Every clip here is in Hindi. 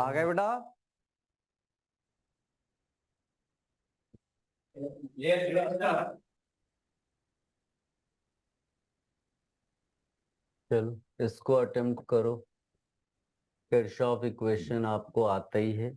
आ गए बेटा? चलो इसको अटेम्प्ट करो। किरचॉफ इक्वेशन आपको आता ही है।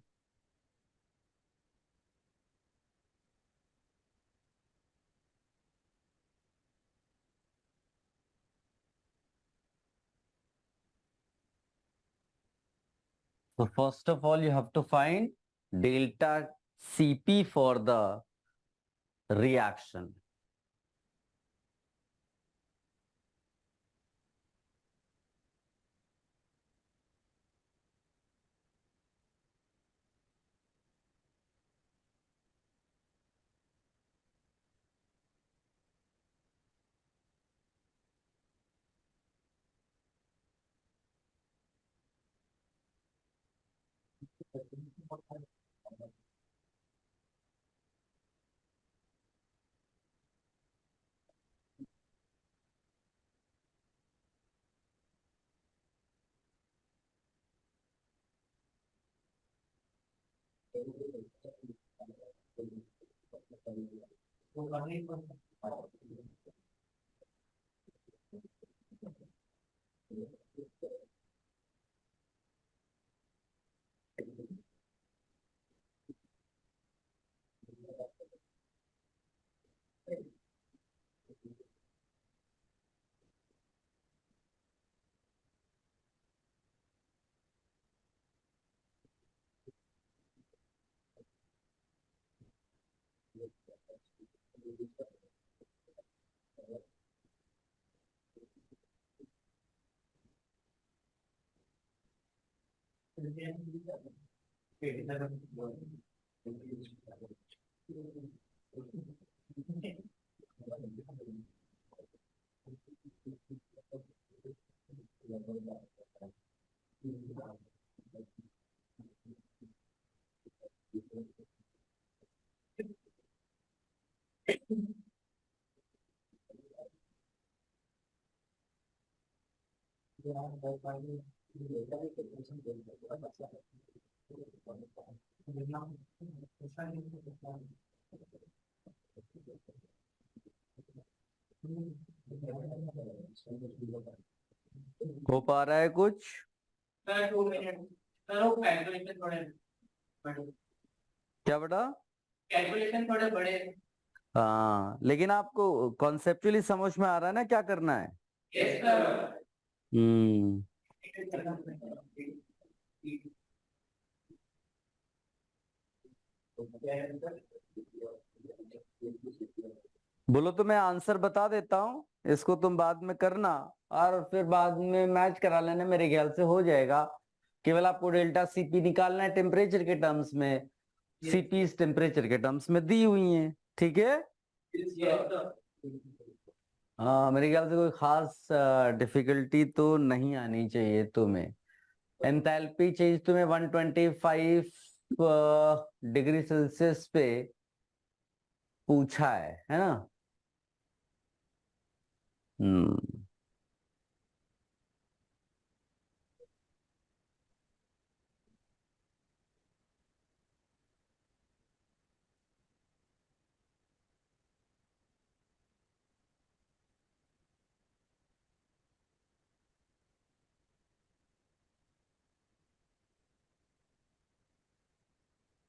So first of all, you have to find delta Cp for the reaction. हो पा रहा है कुछ? सर 2 मिनट सर, वो कैलकुलेशन थोड़े बड़े, क्या बेटा? कैलकुलेशन थोड़े बड़े। हाँ, लेकिन आपको कॉन्सेप्चुअली समझ में आ रहा है ना क्या करना है? Yes sir. हम्म। बोलो तो मैं आंसर बता देता हूँ, इसको तुम बाद में करना और फिर बाद में मैच करा लेना, मेरे ख्याल से हो जाएगा। केवल आपको डेल्टा सीपी निकालना है टेम्परेचर के टर्म्स में। सीपी इस टेम्परेचर के टर्म्स में दी हुई है, ठीक है? हाँ, मेरे ख्याल से कोई खास डिफिकल्टी तो नहीं आनी चाहिए तुम्हें। एंथैल्पी चेंज तुम्हें 125 डिग्री सेल्सियस पे पूछा है ना? हम्म।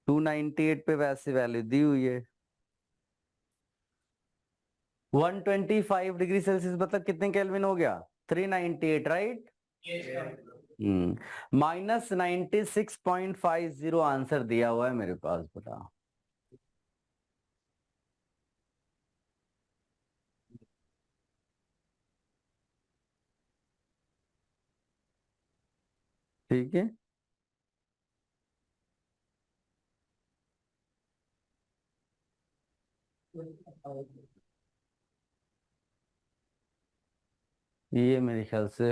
298 पे वैसे वैल्यू दी हुई है। 125 डिग्री सेल्सियस मतलब कितने केल्विन हो गया? 398, राइट? -96.50 आंसर दिया हुआ है मेरे पास, बता। ठीक है। ये मेरे ख्याल से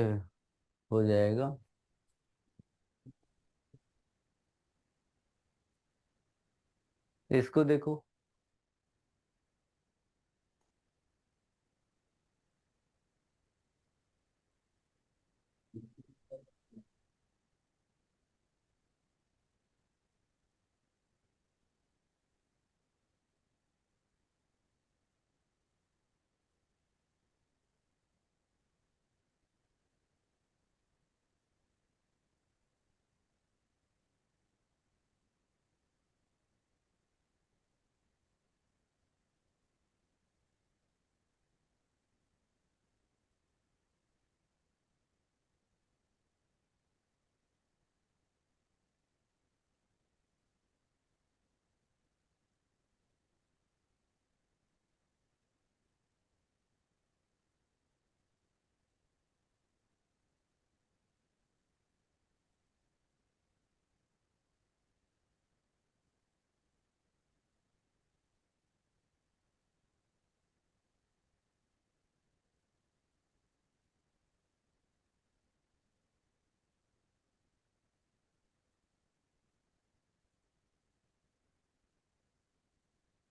हो जाएगा। इसको देखो।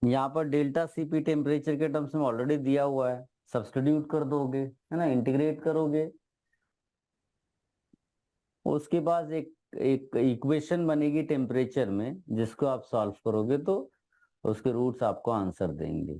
यहाँ पर डेल्टा सीपी टेम्परेचर के टर्म्स में ऑलरेडी दिया हुआ है, सब्स्टिट्यूट कर दोगे, है ना, इंटीग्रेट करोगे, उसके बाद एक एक इक्वेशन बनेगी टेम्परेचर में, जिसको आप सॉल्व करोगे तो उसके रूट्स आपको आंसर देंगे।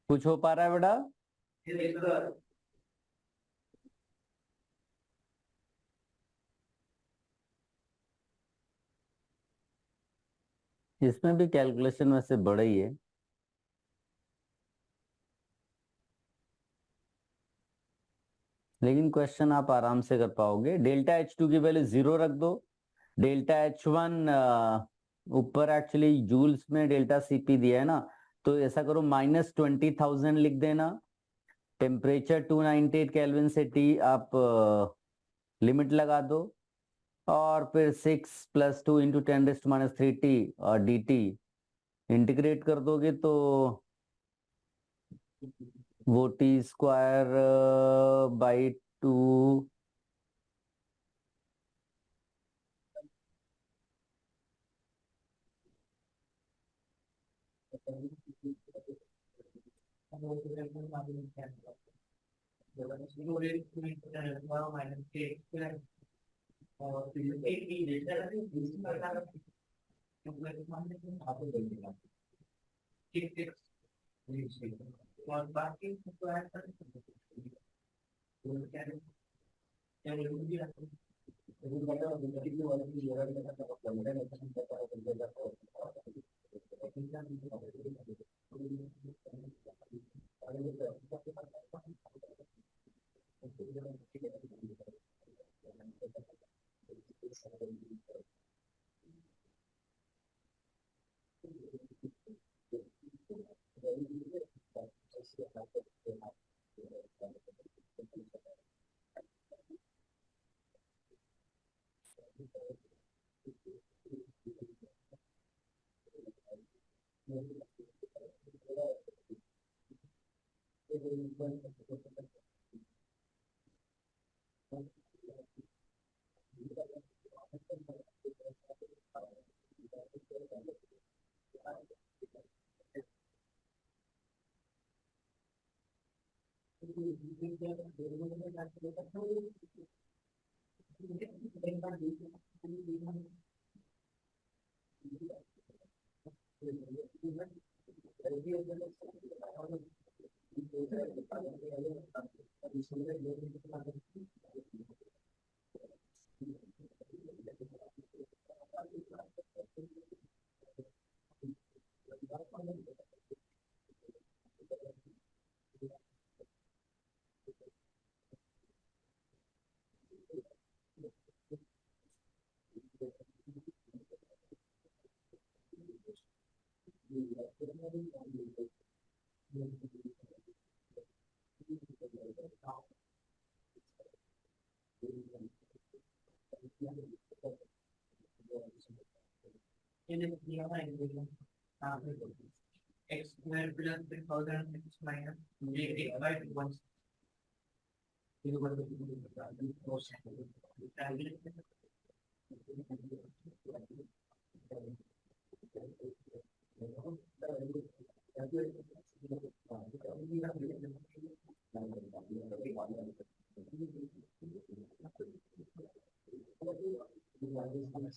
कुछ हो पा रहा है बेटा? इसमें भी कैलकुलेशन वैसे बड़ा ही है, लेकिन क्वेश्चन आप आराम से कर पाओगे। डेल्टा H2 की वैल्यू 0 रख दो, डेल्टा H1 ऊपर एक्चुअली जूल्स में डेल्टा Cp दिया है ना, तो ऐसा करो -20,000 लिख देना। टेम्परेचर 298 केल्विन से T आप लिमिट लगा दो, और फिर 6 + 2 × 10⁻³ और dt इंटीग्रेट कर दोगे तो वो T²/2 और बाकी x² + 3,000 x minus 8/1 Thank you.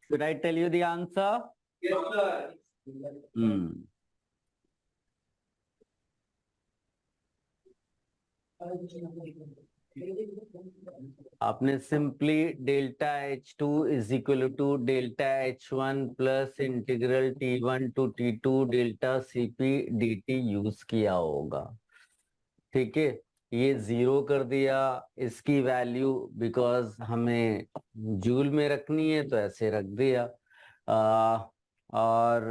Should I tell you the answer? Yes, sir. आपने simply delta H2 is equal to delta H1 plus integral T1 to T2 delta CP dt use किया होगा। ठीक है, ये जीरो कर दिया, इसकी वैल्यू बिकॉज हमें जूल में रखनी है तो ऐसे रख दिया। और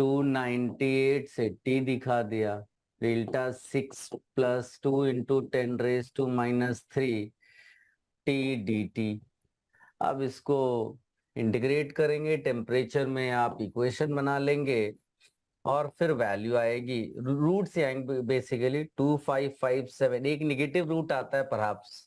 298 से t दिखा दिया, delta 6 plus 2 into 10⁻³ t dt। अब इसको इंटीग्रेट करेंगे, टेम्परेचर में आप इक्वेशन बना लेंगे और फिर वैल्यू आएगी, रूट से आएंगे बेसिकली 2557। एक निगेटिव रूट आता है परहैप्स।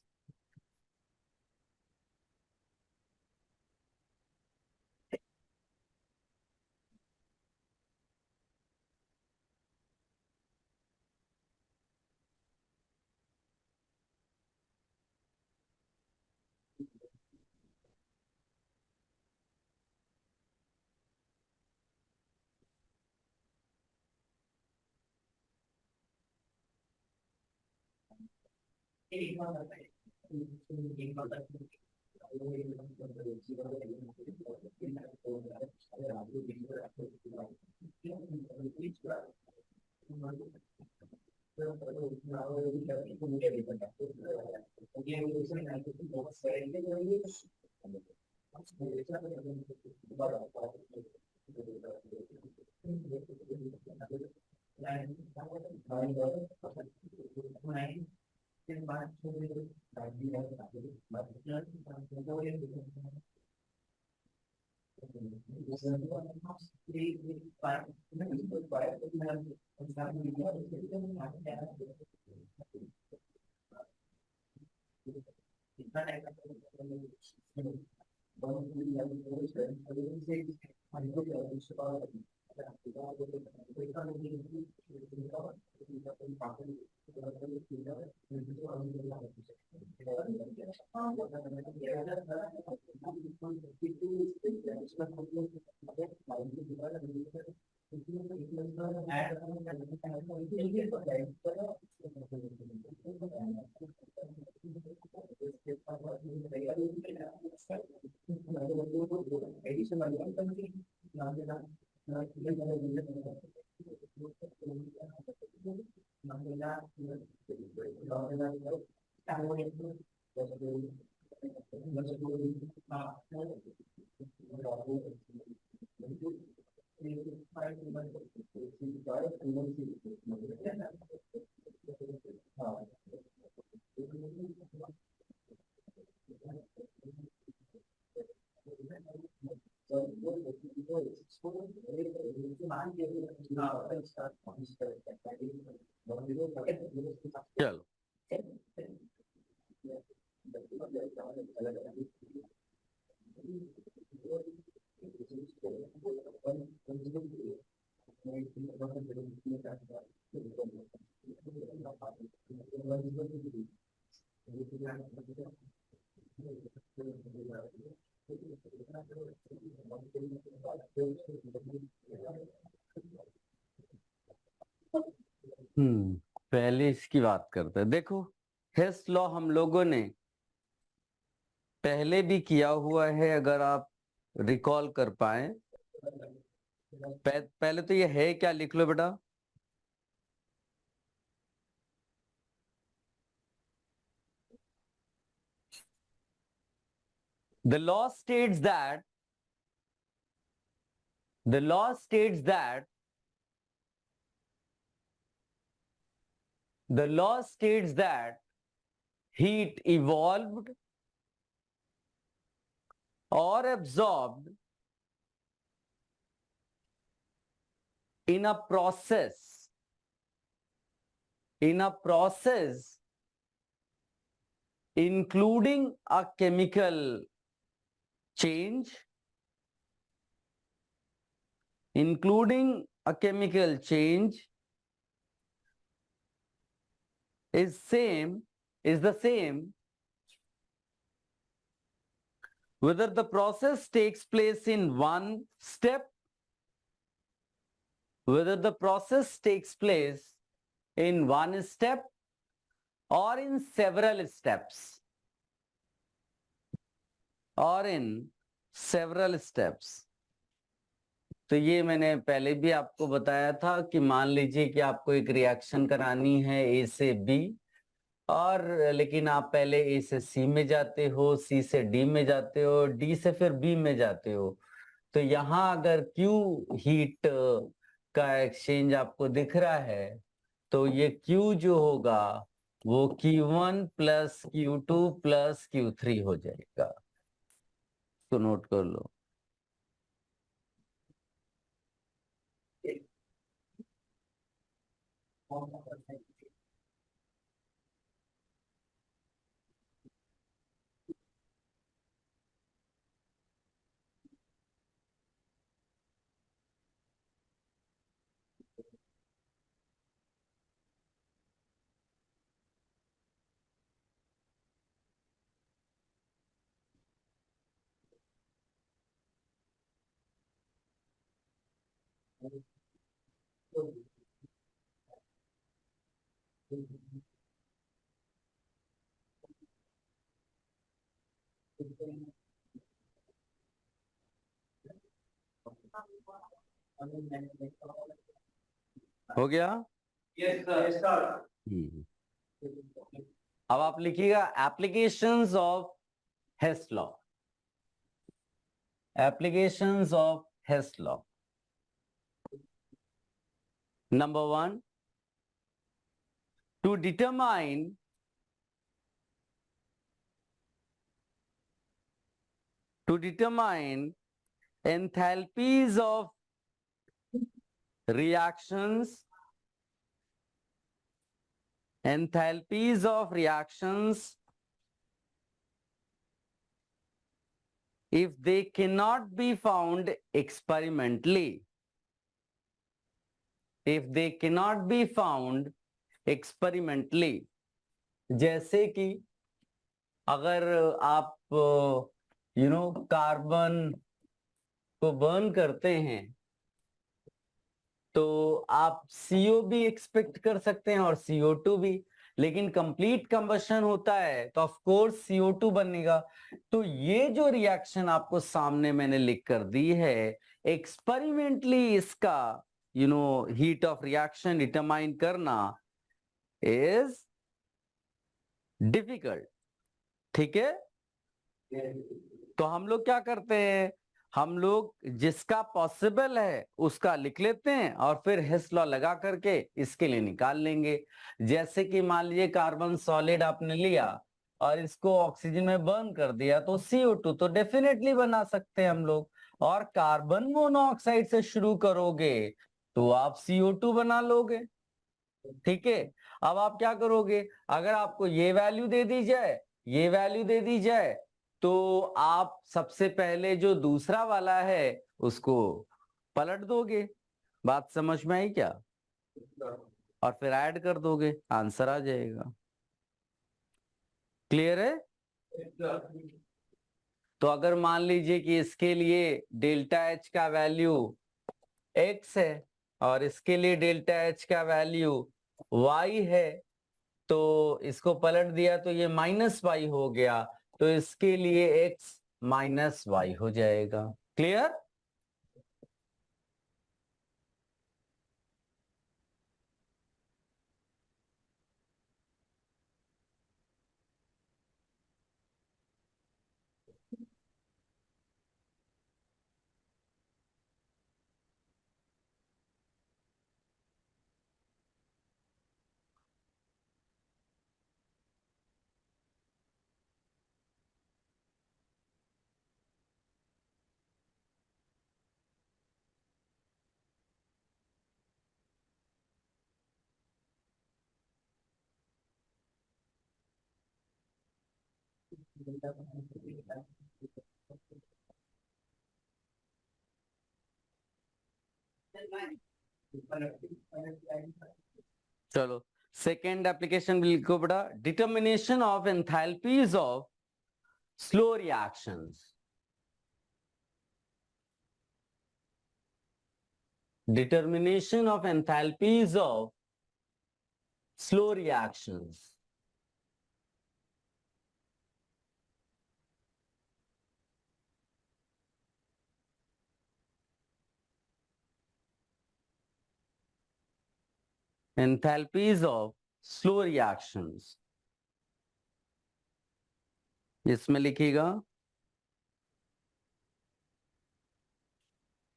चलो पहले इसकी बात करते हैं। देखो हेस लॉ हम लोगों ने पहले भी किया हुआ है, अगर आप रिकॉल कर पाए। पहले तो ये है क्या लिख लो बेटा। The law states that the law states that the law states that heat evolved or absorbed in a process including a chemical change is the same whether the process takes place in one step, or in several steps, तो ये मैंने पहले भी आपको बताया था कि मान लीजिए कि आपको एक रिएक्शन करानी है ए से बी, और लेकिन आप पहले ए से सी में जाते हो, सी से डी में जाते हो, डी से फिर बी में जाते हो। तो यहाँ अगर क्यू हीट का एक्सचेंज आपको दिख रहा है तो ये क्यू जो होगा वो Q1 plus Q2 plus Q3 हो जाएगा। तो नोट कर लो। हो गया? Yes sir. अब आप लिखिएगा applications of Hess law. Applications of Hess law. Number 1, to determine enthalpies of reactions, if they cannot be found experimentally, जैसे कि अगर आप कार्बन को बर्न करते हैं तो आप CO भी एक्सपेक्ट कर सकते हैं और CO2 भी, लेकिन कंप्लीट कंबशन होता है तो ऑफ कोर्स CO2 बनेगा। तो ये जो रिएक्शन आपको सामने मैंने लिख कर दी है, एक्सपेरिमेंटली इसका हीट ऑफ रिएक्शन डिटरमाइन करना इज डिफिकल्ट। ठीक है? तो हम लोग क्या करते हैं, हम लोग जिसका पॉसिबल है उसका लिख लेते हैं और फिर हेस लॉ लगा करके इसके लिए निकाल लेंगे। जैसे कि मान लीजिए कार्बन सॉलिड आपने लिया और इसको ऑक्सीजन में बर्न कर दिया तो CO2 तो डेफिनेटली बना सकते हैं हम लोग, और कार्बन मोनोऑक्साइड से शुरू करोगे तो आप CO2 बना लोगे। ठीक है? अब आप क्या करोगे, अगर आपको ये वैल्यू दे दी जाए तो आप सबसे पहले जो दूसरा वाला है उसको पलट दोगे। बात समझ में आई क्या? और फिर ऐड कर दोगे, आंसर आ जाएगा। क्लियर है? तो अगर मान लीजिए कि इसके लिए डेल्टा H का वैल्यू x है और इसके लिए डेल्टा H का वैल्यू y है, तो इसको पलट दिया तो ये -y हो गया, तो इसके लिए x -y हो जाएगा। क्लियर? चलो सेकेंड एप्लीकेशन लिखो बेटा, determination of enthalpies of slow reactions. Determination of enthalpies of slow reactions. Enthalpies of slow reactions. इसमें लिखिएगा,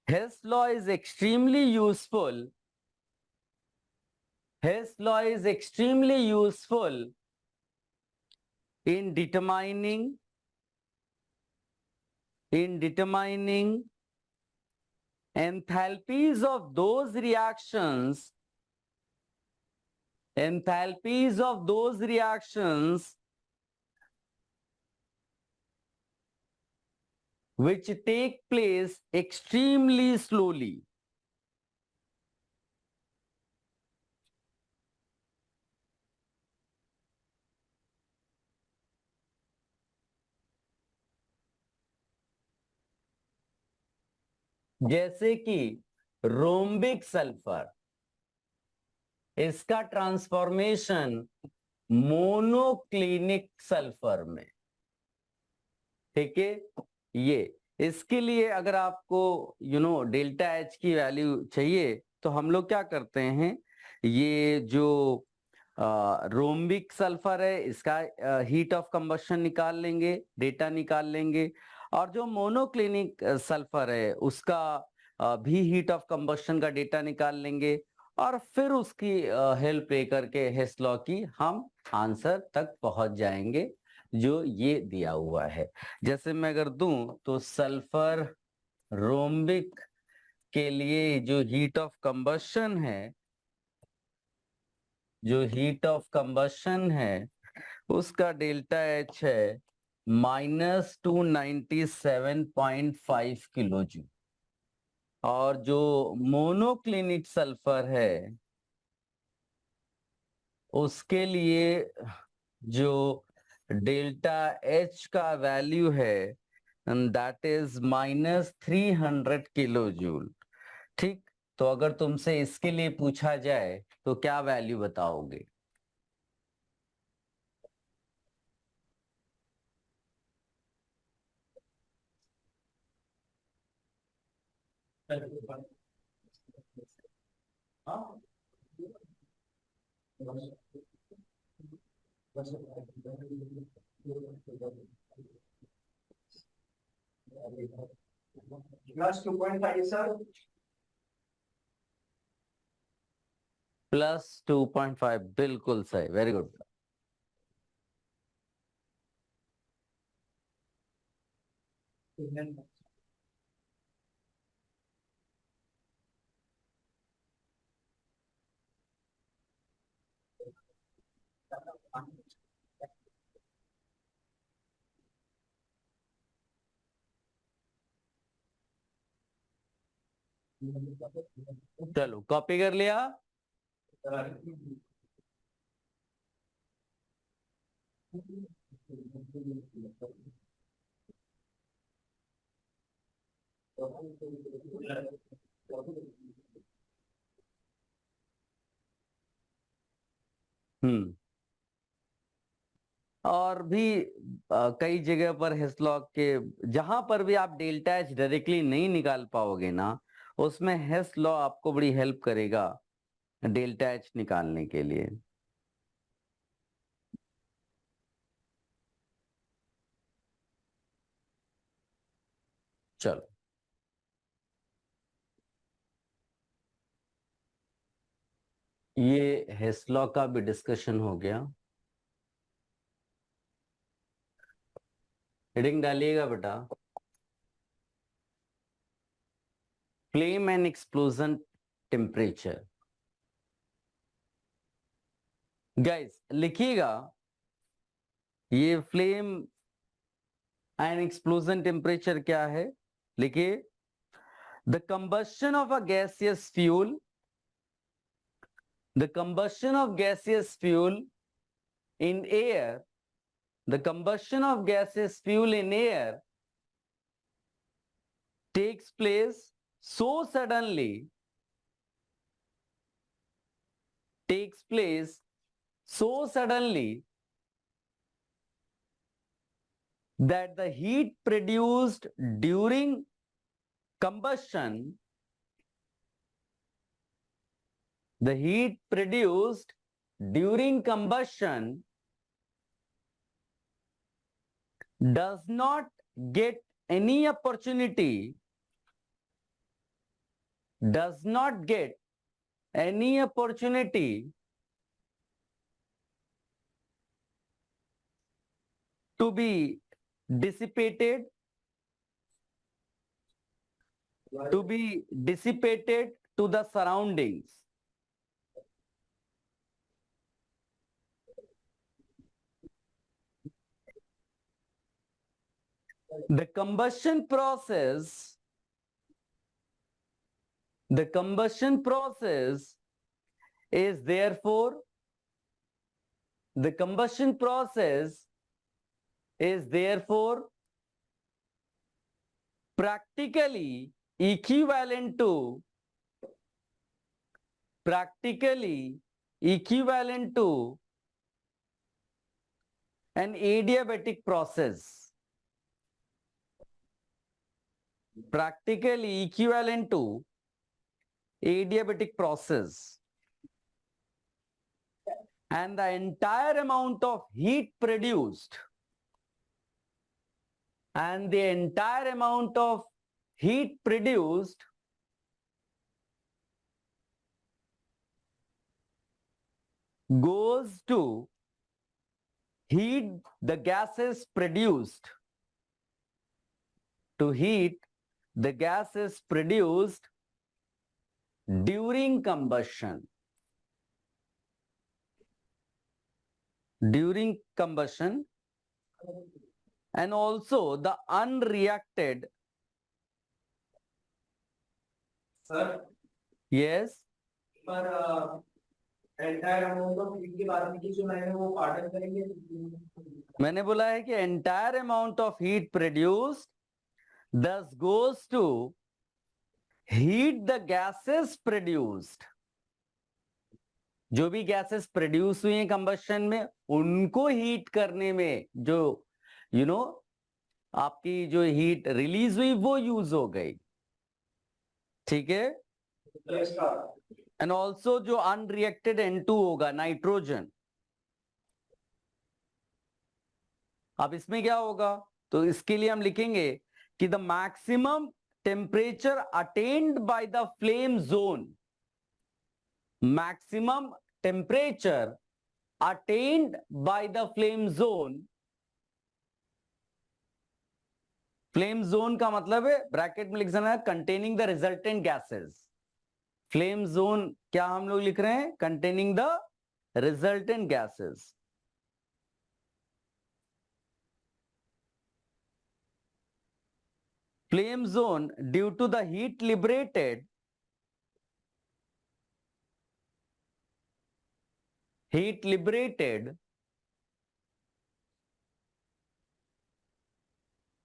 Hess law is extremely useful. Hess law is extremely useful in determining enthalpies of those reactions, which take place extremely slowly. जैसे कि रोम्बिक सल्फर, इसका ट्रांसफॉर्मेशन मोनोक्लिनिक सल्फर में, ठीक है। ये इसके लिए अगर आपको डेल्टा एच की वैल्यू चाहिए तो हम लोग क्या करते हैं, ये जो रोम्बिक सल्फर है इसका हीट ऑफ कंबशन निकाल लेंगे, डेटा निकाल लेंगे, और जो मोनोक्लिनिक सल्फर है उसका भी हीट ऑफ कंबशन का डेटा निकाल लेंगे, और फिर उसकी हेल्प लेकर के हेस लॉ की हम आंसर तक पहुंच जाएंगे जो ये दिया हुआ है। जैसे मैं अगर दूं तो सल्फर रोम्बिक के लिए जो हीट ऑफ कंबशन है, उसका डेल्टा एच है -297.5 किलो जूल, और जो मोनोक्लिनिक सल्फर है उसके लिए जो डेल्टा एच का वैल्यू है दैट इज -300 किलो जूल। ठीक, तो अगर तुमसे इसके लिए पूछा जाए तो क्या वैल्यू बताओगे? +2.5, बिल्कुल सही, वेरी गुड। चलो कॉपी कर लिया। और भी कई जगह पर हेस्लॉक के जहां पर भी आप डेल्टा एच डायरेक्टली नहीं निकाल पाओगे ना, उसमें हेस लॉ आपको बड़ी हेल्प करेगा डेल्टा एच निकालने के लिए। चलो, ये हेस लॉ का भी डिस्कशन हो गया। हेडिंग डालिएगा बेटा, flame and explosion temperature. Guys लिखिएगा, ये फ्लेम एंड एक्सप्लोजन टेम्परेचर क्या है, लिखिए, the combustion of a gaseous fuel, the combustion of gaseous fuel in air, the combustion of gaseous fuel in air takes place so suddenly, takes place so suddenly that the heat produced during combustion, the heat produced during combustion does not get any opportunity, does not get any opportunity to be dissipated, to be dissipated to the surroundings. The combustion process, the combustion process is therefore, the combustion process is therefore practically equivalent to, practically equivalent to an adiabatic process, practically equivalent to adiabatic process, and the entire amount of heat produced, and the entire amount of heat produced goes to heat the gases produced, to heat the gases produced during combustion, during combustion, and also the unreacted, sir yes, पर एंटायर अमाउंट ऑफ हीट की बात नहीं की जो मैंने वो पार्डन करेंगे। मैंने बोला है कि entire amount of heat produced thus goes to heat the gases produced, जो भी गैसेस प्रोड्यूस हुई हैं कंबशन में उनको हीट करने में जो आपकी जो हीट रिलीज हुई वो यूज हो गई, ठीक है। एंड ऑल्सो जो अनरिएक्टेड N2 होगा, नाइट्रोजन, अब इसमें क्या होगा, तो इसके लिए हम लिखेंगे कि the maximum temperature attend by the flame zone, maximum temperature attend by the flame zone, flame zone का मतलब है ब्रैकेट में लिख देना है containing the resultant gases, flame zone क्या हम लोग लिख रहे हैं, containing the resultant gases. Flame zone due to the heat liberated,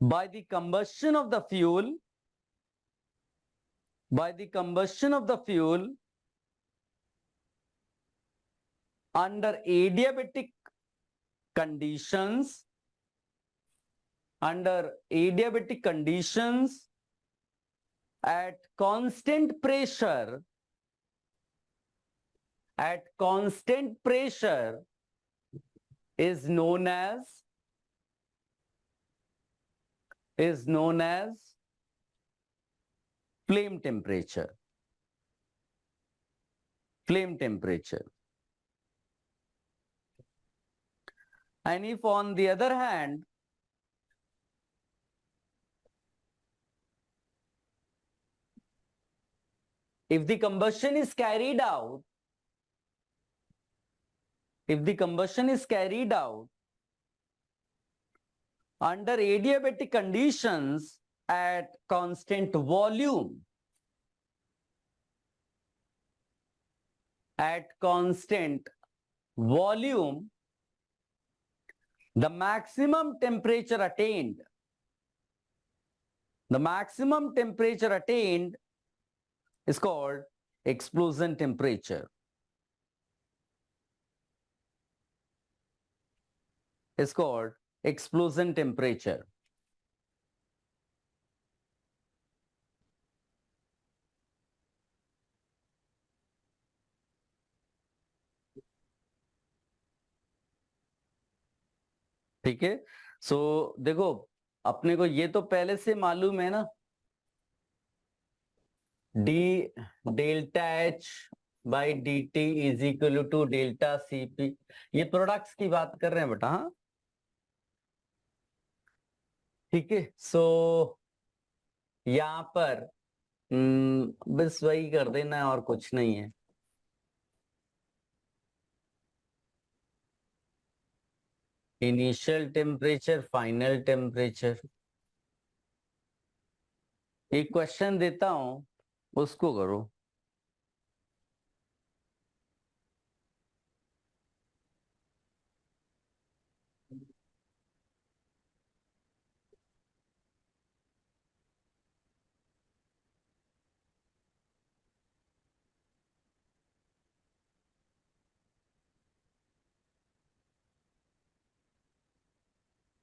by the combustion of the fuel, by the combustion of the fuel under adiabatic conditions, at constant pressure is known as flame temperature. And if on the other hand, if the combustion is carried out under adiabatic conditions at constant volume, the maximum temperature attained is called explosion temperature. ठीक है, सो देखो अपने को ये तो पहले से मालूम है ना, d delta H by D T is equal to delta C P, ये प्रोडक्ट्स की बात कर रहे हैं बेटा। हाँ ठीक है, सो यहां पर बस वही कर देना है और कुछ नहीं है। Initial temperature, final temperature. एक क्वेश्चन देता हूं, उसको करो।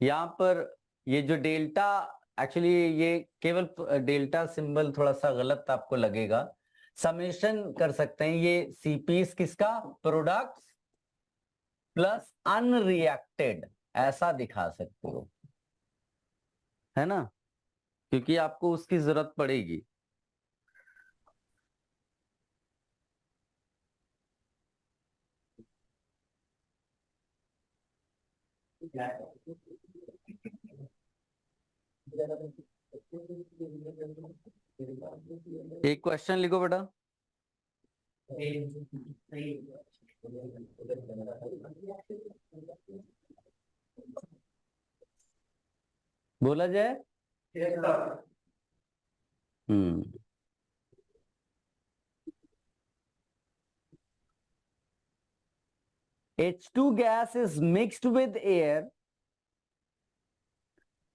यहाँ पर ये जो डेल्टा, एक्चुअली ये केवल डेल्टा सिंबल थोड़ा सा गलत आपको लगेगा, समेशन कर सकते हैं। ये सीपीस किसका, प्रोडक्ट्स प्लस अनरिएक्टेड, ऐसा दिखा सकते हो, है ना, क्योंकि आपको उसकी जरूरत पड़ेगी। एक क्वेश्चन लिखो बेटा। बोला जाए। H2 gas is mixed with air.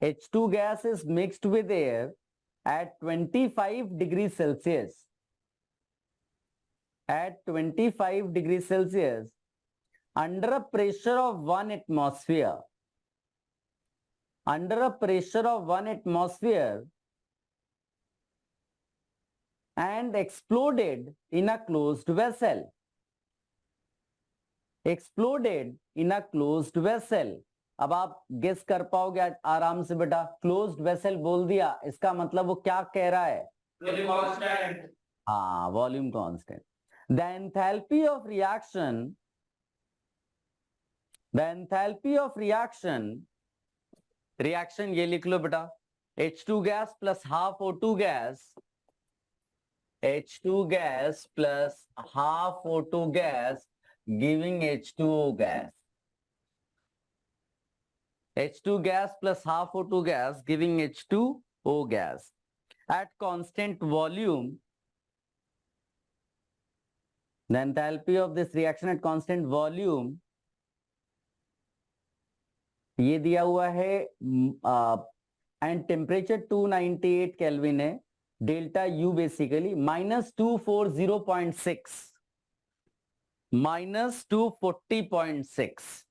H2 gas is mixed with air at 25 degrees Celsius. At 25 degrees Celsius under a pressure of 1 atmosphere. Under a pressure of 1 atmosphere and exploded in a closed vessel. Exploded in a closed vessel. अब आप गेस कर पाओगे आराम से बेटा। क्लोज्ड वेसल बोल दिया, इसका मतलब वो क्या कह रहा है, वॉल्यूम कांस्टेंट। हाँ, volume constant. The enthalpy of reaction, reaction ये लिख लो बेटा, H2 gas plus half O2 gas, H2 gas plus half O2 gas giving H2O gas. H2 gas plus half O2 gas giving H2O gas at constant volume. The enthalpy of this reaction at constant volume, ये दिया हुआ है and temperature 298 Kelvin है, delta U basically -240.6, minus 240.6.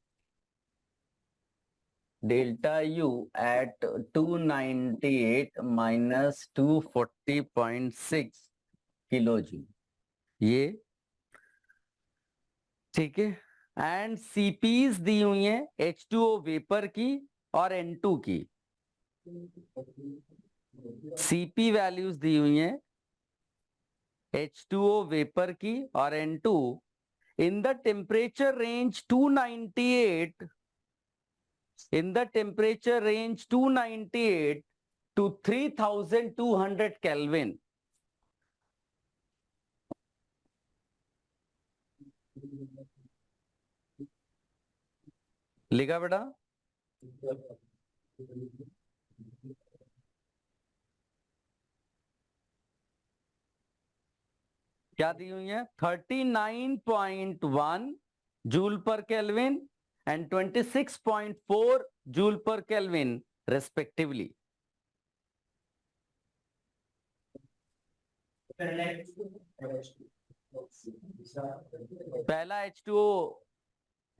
Delta U at 298 minus 240.6 kilo joule, ये ठीक है। एंड सीपीज दी हुई है H2O वेपर की और N2 की। सीपी वैल्यूज दी हुई है H2O वेपर की और N2 in the temperature range 298 in the temperature range 298 to 3200 Kelvin. लिखा बेटा? क्या दी हुई है? 39.1 जूल पर केल्विन एंड 26.4 जूल पर केल्विन रेस्पेक्टिवली। पहला H2O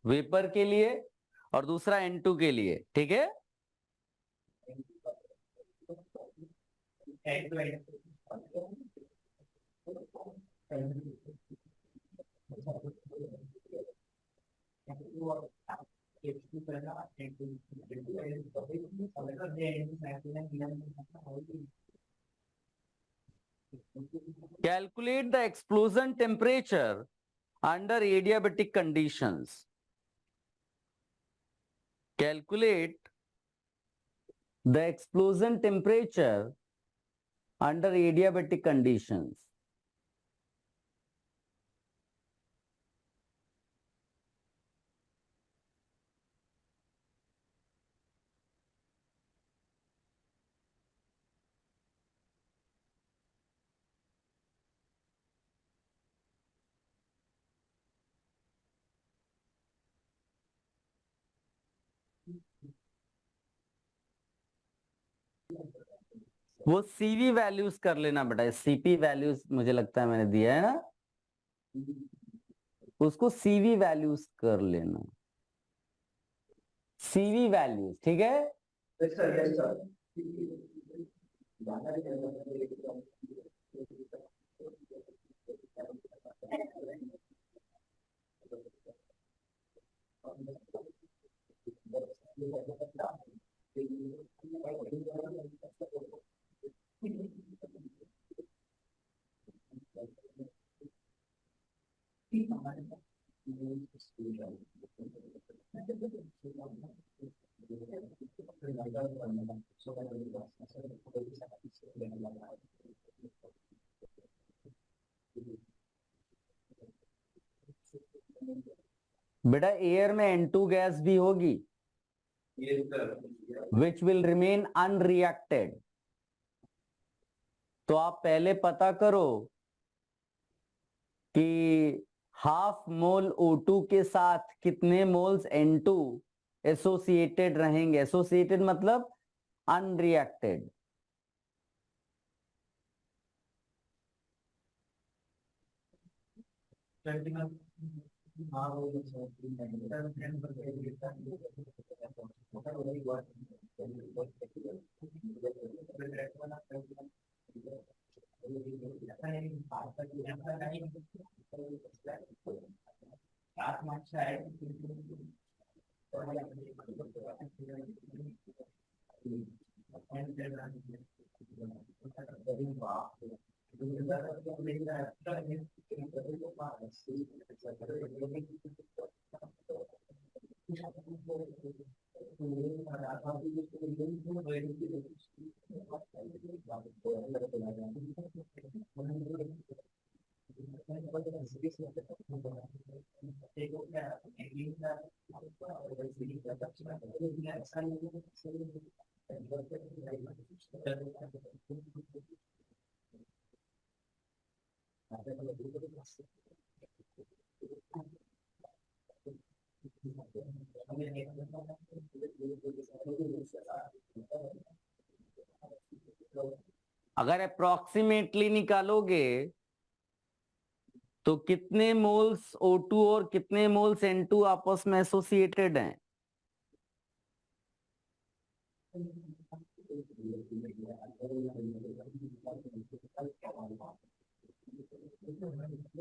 वेपर के लिए और दूसरा N2 के लिए, ठीक है। Calculate the explosion temperature under adiabatic conditions. Calculate the explosion temperature under adiabatic conditions. वो सीवी वैल्यूज कर लेना बेटा, सीपी वैल्यूज मुझे लगता है मैंने दिया है ना, उसको सीवी वैल्यूज कर लेना, सीवी वैल्यूज, ठीक है। Yes, sir. Yes, sir. बेटा एयर में N2 गैस भी होगी Yes, sir. Which will remain unreacted. तो आप पहले पता करो कि हाफ मोल O2 के साथ कितने मोल्स N2 एसोसिएटेड रहेंगे। एसोसिएटेड मतलब अनरिएक्टेड। अगर अप्रोक्सीमेटली निकालोगे तो कितने मोल्स O2 और कितने मोल्स N2 आपस में एसोसिएटेड हैं?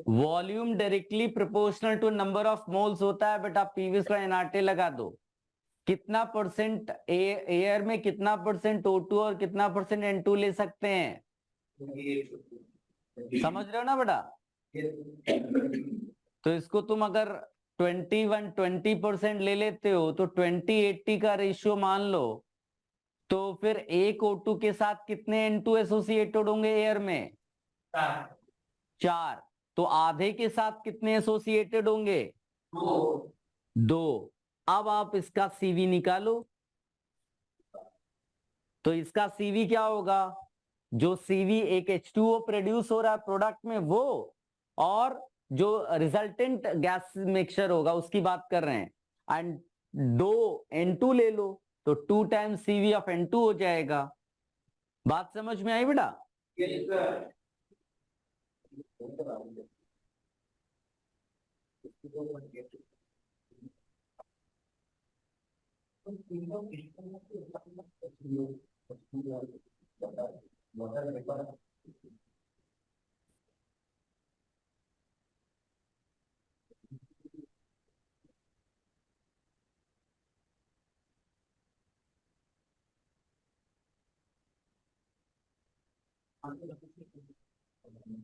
Volume directly proportional to number of moles होता है, बट आप पीवी का एनआरटी लगा दो। कितना परसेंट एयर में कितना परसेंट O2 और कितना परसेंट N2 ले सकते हैं? समझ रहे हो ना बेटा? तो इसको तुम अगर 20% ले लेते हो तो 20-80 का रेशियो मान लो, तो फिर एक O2 के साथ कितने N2 एसोसिएटेड होंगे एयर में? 4। तो आधे के साथ कितने एसोसिएटेड होंगे? 2। अब आप इसका सीवी निकालो। तो इसका सीवी क्या होगा? जो सीवी एक H2O प्रोड्यूस हो रहा है प्रोडक्ट में वो, और जो रिजल्टेंट गैस मिक्सचर होगा उसकी बात कर रहे हैं, एंड 2 N2 ले लो तो 2 टाइम्स सीवी ऑफ N2 हो जाएगा। बात समझ में आई बेटा?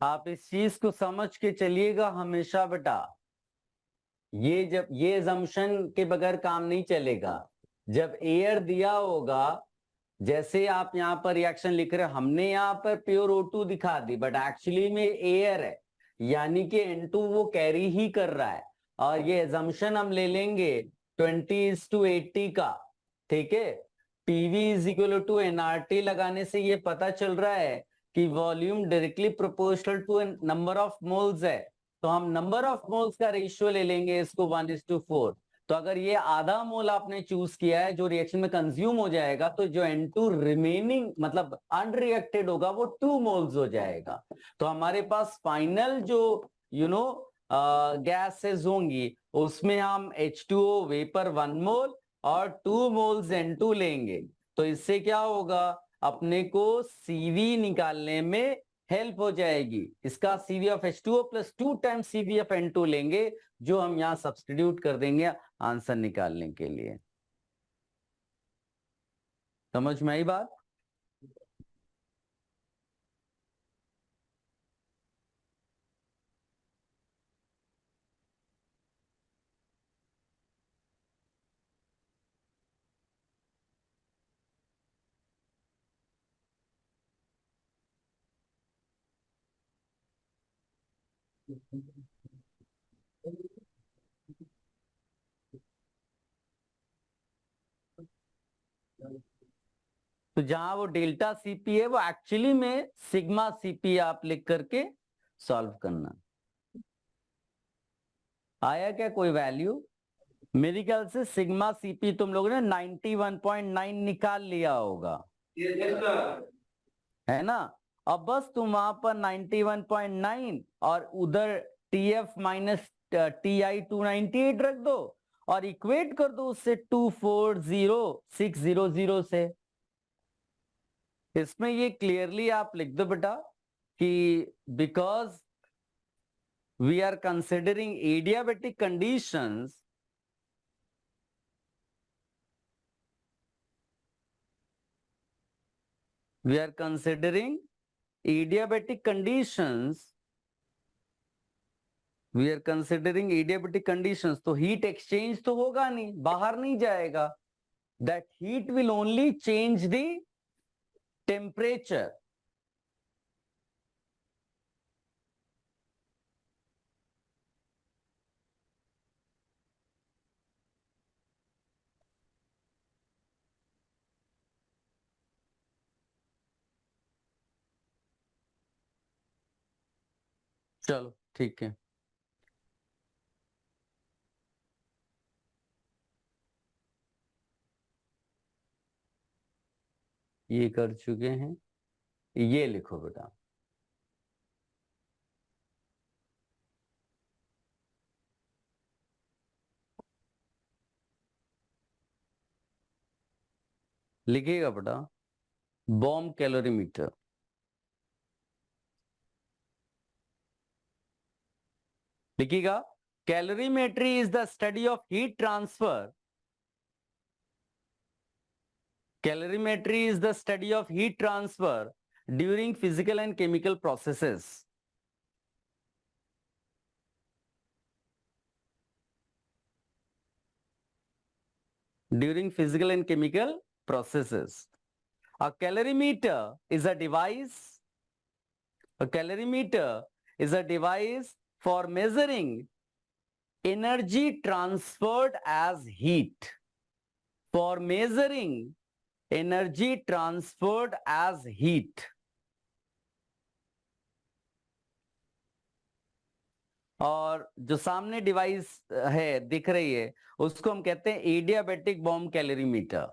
आप इस चीज को समझ के चलिएगा हमेशा बेटा। ये जब ये assumption के बगैर काम नहीं चलेगा। जब एयर दिया होगा, जैसे आप यहाँ पर रिएक्शन लिख रहे हो, हमने यहाँ पर प्योर O2 दिखा दी, बट एक्चुअली में एयर है, यानी कि N2 वो कैरी ही कर रहा है। और ये assumption हम ले लेंगे 20:80 का, ठीक है। PV is equal to NRT लगाने से ये पता चल रहा है कि volume directly proportional to number of moles है, तो हम नंबर ऑफ मोल्स का रेशियो ले लेंगे इसको 1:4। तो अगर ये आधा मोल आपने चूज किया है जो रिएक्शन में कंज्यूम हो जाएगा, तो जो N2 रिमेनिंग मतलब अनरिएक्टेड होगा वो 2 मोल्स हो जाएगा। तो हमारे पास फाइनल जो गैसेस होंगी उसमें हम H2O वेपर 1 मोल और 2 मोल्स N2 लेंगे। तो इससे क्या होगा, अपने को सीवी निकालने में हेल्प हो जाएगी। इसका CV of H2O plus 2 times CV of N2 लेंगे, जो हम यहां सब्स्टिट्यूट कर देंगे आंसर निकालने के लिए। समझ में आई बात? तो जहां वो डेल्टा सीपी है वो एक्चुअली में सिग्मा सीपी आप लिख करके सॉल्व करना। आया क्या कोई वैल्यू? मेरे ख्याल से सिग्मा सीपी तुम लोगों ने 91.9 निकाल लिया होगा, है ना? अब बस तुम वहां पर 91.9 और उधर TF माइनस TI 298 रख दो और इक्वेट कर दो उससे 240600 से। इसमें ये क्लियरली आप लिख दो बेटा कि because we are considering adiabatic conditions, we are considering adiabatic conditions, we are considering adiabatic conditions, तो हीट एक्सचेंज तो होगा नहीं, बाहर नहीं जाएगा। that heat will only change the temperature। चलो ठीक है, ये कर चुके हैं। ये लिखो बेटा, लिखिएगा बेटा, बॉम्ब कैलोरीमीटर। लिखिएगा, calorimetry is the study of heat transfer. Calorimetry is the study of heat transfer during physical and chemical processes. During physical and chemical processes. A calorimeter is a device. A calorimeter is a device for measuring energy transferred as heat. For measuring energy transferred as heat. और जो सामने डिवाइस है दिख रही है उसको हम कहते हैं एडियाबेटिक बॉम्ब कैलोरीमीटर।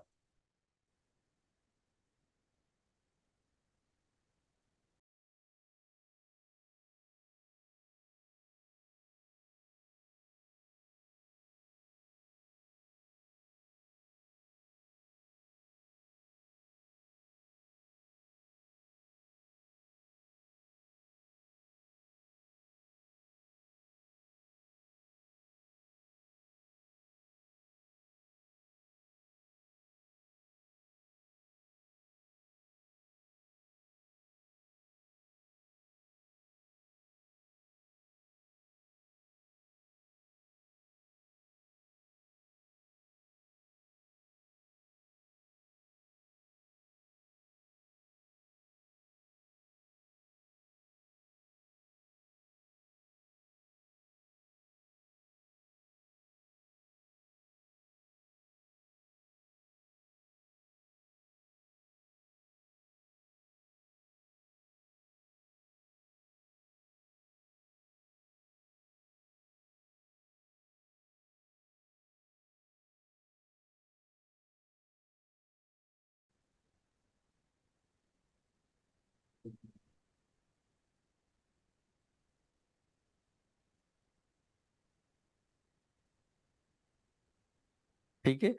ठीक है,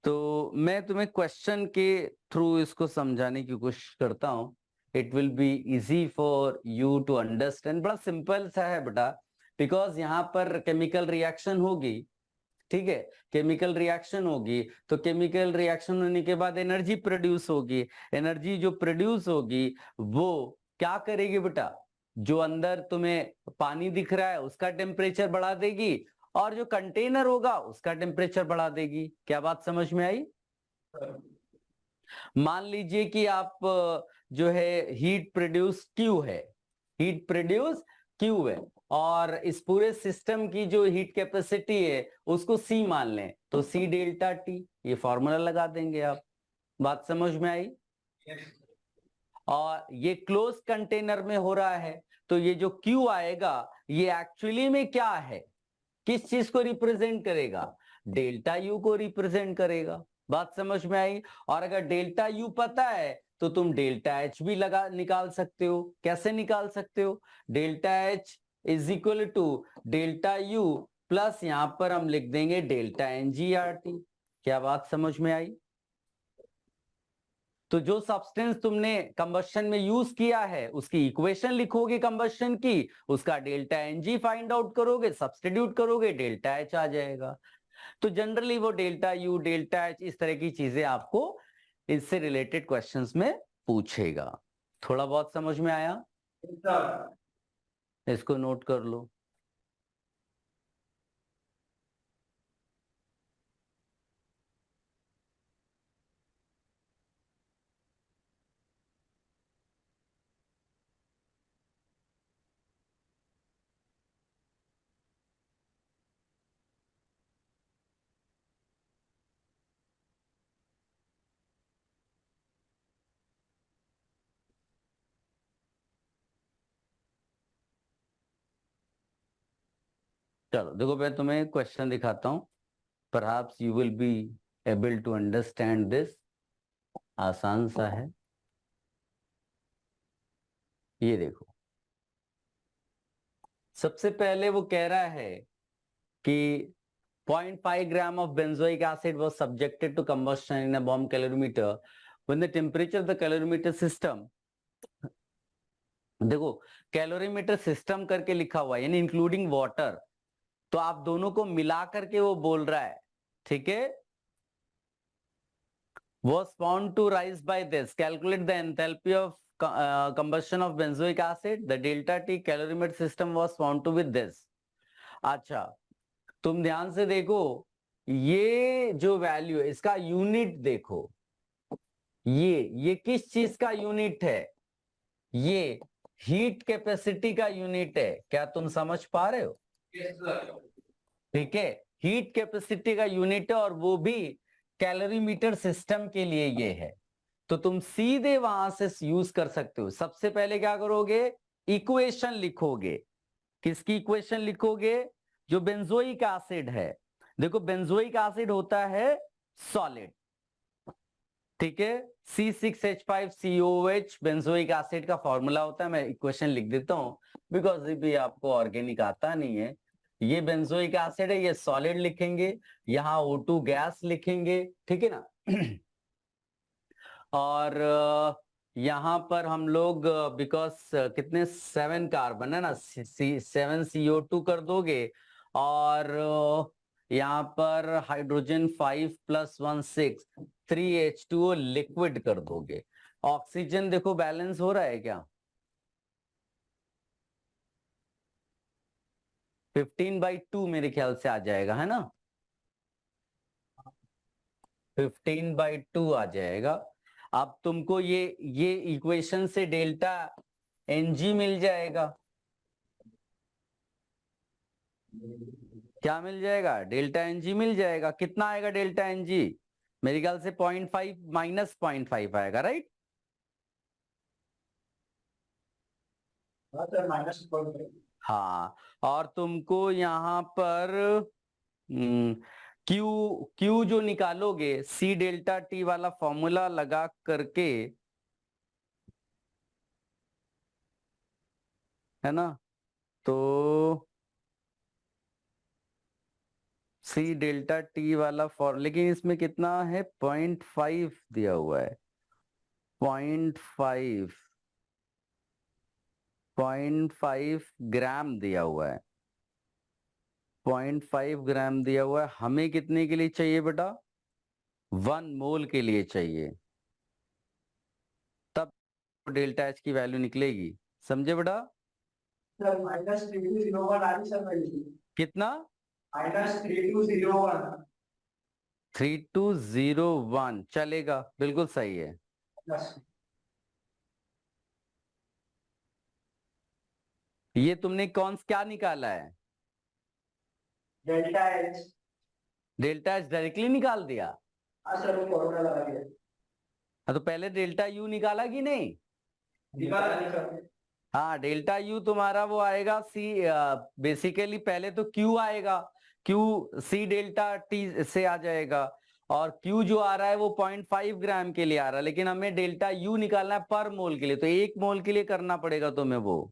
तो मैं तुम्हें क्वेश्चन के थ्रू इसको समझाने की कोशिश करता हूं। It will be easy for you to understand. बड़ा सिंपल सा है बेटा, बिकॉज यहाँ पर केमिकल रिएक्शन होगी। ठीक है, केमिकल रिएक्शन होगी तो केमिकल रिएक्शन होने के बाद एनर्जी प्रोड्यूस होगी। एनर्जी जो प्रोड्यूस होगी वो क्या करेगी बेटा, जो अंदर तुम्हें पानी दिख रहा है उसका टेम्परेचर बढ़ा देगी और जो कंटेनर होगा उसका टेम्परेचर बढ़ा देगी। क्या बात समझ में आई? मान लीजिए कि आप जो है हीट प्रोड्यूस क्यू है, हीट प्रोड्यूस क्यू है और इस पूरे सिस्टम की जो हीट कैपेसिटी है उसको सी मान लें, तो सी डेल्टा टी, ये फॉर्मूला लगा देंगे आप। बात समझ में आई? और ये क्लोज कंटेनर में हो रहा है तो ये जो क्यू आएगा ये एक्चुअली में क्या है, किस चीज को रिप्रेजेंट करेगा? डेल्टा यू को रिप्रेजेंट करेगा। बात समझ में आई? और अगर डेल्टा यू पता है तो तुम डेल्टा एच भी लगा निकाल सकते हो। कैसे निकाल सकते हो? Delta H is equal to delta U plus यहां पर हम लिख देंगे delta N G R T. क्या बात समझ में आई? तो जो सब्सटेंस तुमने कंबशन में यूज किया है उसकी इक्वेशन लिखोगे कंबशन की, उसका delta N G find out करोगे, सब्सटीट्यूट करोगे, डेल्टा एच आ जाएगा। तो जनरली वो डेल्टा यू डेल्टा एच इस तरह की चीजें आपको इससे रिलेटेड क्वेश्चंस में पूछेगा। थोड़ा बहुत समझ में आया? इसको नोट कर लो। चलो देखो, मैं तुम्हें क्वेश्चन दिखाता हूं, perhaps you will be able to understand this. आसान सा है, ये देखो। सबसे पहले वो कह रहा है कि 0.5 ग्राम of benzoic acid was subjected to combustion in a bomb calorimeter when the temperature of the calorimeter system, देखो कैलोरीमीटर सिस्टम करके लिखा हुआ है यानी इंक्लूडिंग वाटर, तो आप दोनों को मिला करके वो बोल रहा है, ठीक है। was found to rise by this, calculate the enthalpy of combustion of benzoic acid, the delta T calorimeter system was found to be this। अच्छा तुम ध्यान से देखो, ये जो वैल्यू है इसका यूनिट देखो, ये किस चीज का यूनिट है, ये हीट कैपेसिटी का यूनिट है, क्या तुम समझ पा रहे हो? ठीक है, हीट कैपेसिटी का यूनिट है और वो भी कैलोरीमीटर सिस्टम के लिए ये है, तो तुम सीधे वहां से यूज कर सकते हो। सबसे पहले क्या करोगे, इक्वेशन लिखोगे। किसकी इक्वेशन लिखोगे? जो बेंजोइक एसिड है, देखो बेंजोइक एसिड होता है सॉलिड, ठीक है, C6H5COOH बेंजोइक एसिड का फॉर्मूला होता है। मैं इक्वेशन लिख देता हूं बिकॉज भी आपको ऑर्गेनिक आता नहीं है। ये बेंजोइक एसिड है, ये सॉलिड लिखेंगे, यहाँ O2 गैस लिखेंगे, ठीक है ना। और यहाँ पर हम लोग बिकॉज कितने 7 कार्बन है ना, 7 CO2 कर दोगे, और यहाँ पर हाइड्रोजन 5 + 1 6 3 H2O लिक्विड कर दोगे। ऑक्सीजन देखो बैलेंस हो रहा है क्या? 15/2 मेरे ख्याल से आ जाएगा, है ना, 15/2 आ जाएगा। अब तुमको ये इक्वेशन से डेल्टा Ng मिल जाएगा। क्या मिल जाएगा? डेल्टा Ng मिल जाएगा। कितना आएगा डेल्टा Ng? मेरे ख्याल से 0.5 - 0.5 आएगा, राइट? हाँ, और तुमको यहाँ पर क्यू जो निकालोगे, C डेल्टा T वाला फॉर्मूला लगा करके, है ना, तो C डेल्टा T वाला लेकिन इसमें कितना है, 0.5 दिया हुआ है, 0.5 ग्राम दिया हुआ है, 0.5 ग्राम दिया हुआ है। हमें कितने के लिए चाहिए बेटा? 1 मोल के लिए चाहिए, तब डेल्टा H की वैल्यू निकलेगी, समझे बेटा? कितना? -3201 चलेगा, बिल्कुल सही है। ये तुमने क्या निकाला है? डेल्टा H डायरेक्टली निकाल दिया? सर वो फॉर्मूला लगा दिया। हाँ, तो पहले डेल्टा U निकाला कि नहीं? निकाला। हाँ, डेल्टा U तुम्हारा वो आएगा बेसिकली पहले तो Q आएगा, Q C डेल्टा T से आ जाएगा, और Q जो आ रहा है वो 0.5 ग्राम के लिए आ रहा है, लेकिन हमें डेल्टा U निकालना है पर मोल के लिए, तो 1 मोल के लिए करना पड़ेगा तुम्हें वो,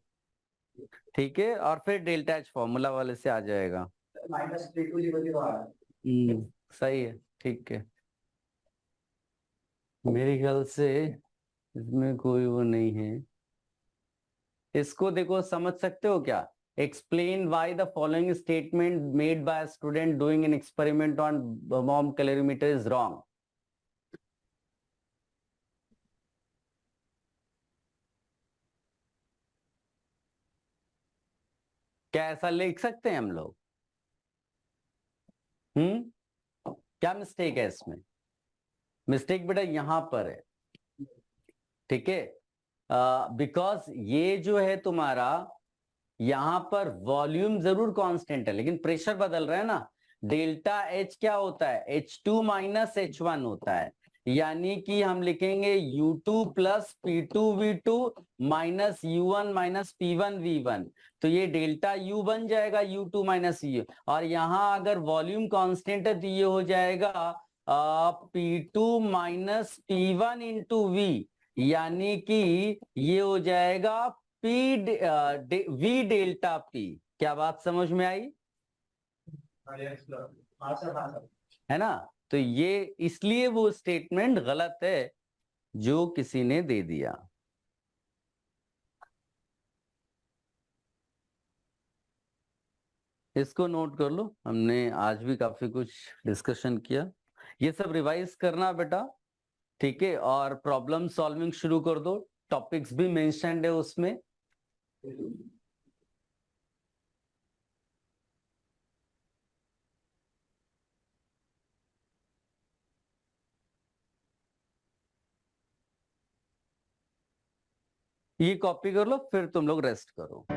ठीक है, और फिर डेल्टा H फॉर्मूला वाले से आ जाएगा। सही है, ठीक है। मेरे ख्याल से इसमें कोई वो नहीं है। इसको देखो, समझ सकते हो क्या? Explain why the following statement made by student doing an experiment on bomb calorimeter is wrong. क्या ऐसा लिख सकते हैं हम लोग? क्या मिस्टेक है इसमें? मिस्टेक बेटा यहां पर है, ठीक है, बिकॉज ये जो है तुम्हारा, यहां पर वॉल्यूम जरूर कांस्टेंट है लेकिन प्रेशर बदल रहा है ना। डेल्टा H क्या होता है? H2 - H1 होता है, यानी कि हम लिखेंगे U2 + P2V2 - U1 - P1V1, तो ये डेल्टा U बन जाएगा, U2 - U, और यहां अगर वॉल्यूम कांस्टेंट है तो ये हो जाएगा P2 - P1 × V, यानी कि ये हो जाएगा V डेल्टा P। क्या बात समझ में आई? है ना, तो ये इसलिए वो स्टेटमेंट गलत है, जो किसी ने दे दिया। इसको नोट कर लो, हमने आज भी काफी कुछ डिस्कशन किया। ये सब रिवाइज करना बेटा, ठीक है। और प्रॉब्लम सॉल्विंग शुरू कर दो, टॉपिक्स भी मेंशन्ड है उसमें। ये कॉपी कर लो, फिर तुम लोग रेस्ट करो।